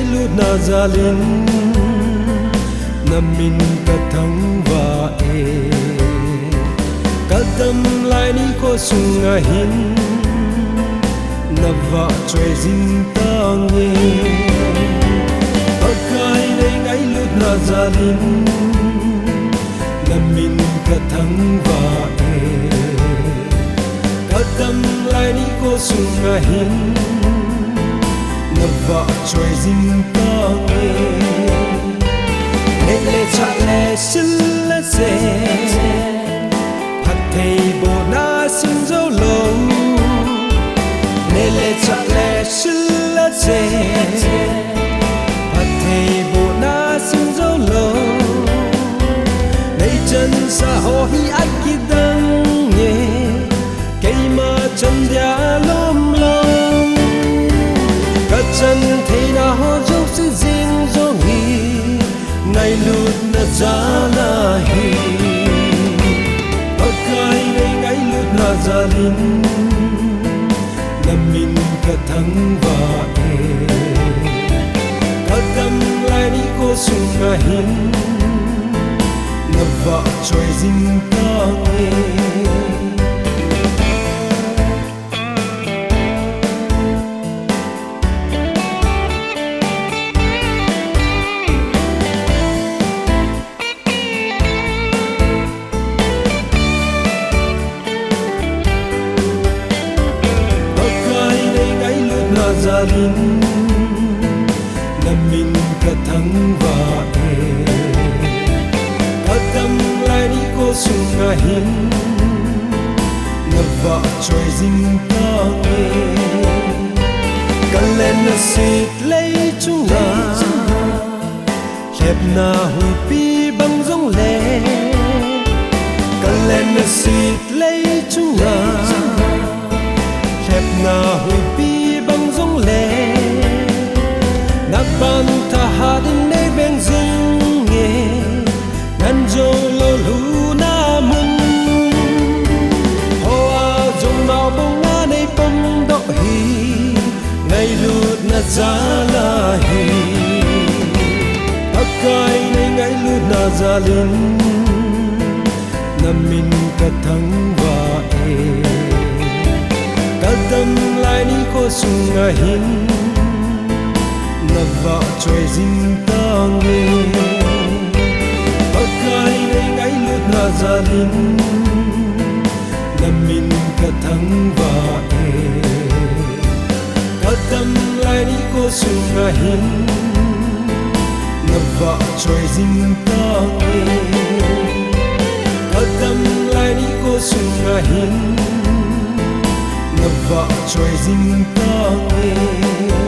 ngay lúc na gia linh na min ka thang va e ka tâm lại ni ko sunga hin na va choi jing ta nghe akai nei ngay lúc na gia linh na min ka thang va e ka tâm lại ni ko sunga hin na va choi jing ta nghe le cha le sil le se hat thei bo na sin zo lo le cha le sil le se hat thei bo na sin zo lo nei chân sa ho hi ai ki dang ye cây ma chân dia lom lom ka chân thei na ho zo si jing zo hi ngay lúc na za na hi akai nei ngay lúc na za linh na min ka thang va e ka tâm lại đi ko sunga hin na va choi jing ta nghe gia linh na min ka thang va e ka tâm lại đi ko sunga hin na va choi jing ta nghe ka len na sit lei chunga khep na hu pi bang jong le ka len na sit lei chunga khep na hu pi ban tha ha din nei beng zung nge nan jo lo lu na mun ho a jong nao bong na nei pom do hi ngay lut na za la hi akai nei ngay lut na za lin na min ka thang va e ka dam lai ni ko sunga hin na va choi jing ta nghe akai nei ngay lúc na gia linh na min ka thang va e ka tâm lại đi ko sunga hin na va choi jing ta nghe ka tâm lại đi ko sunga hin na va choi jing ta nghe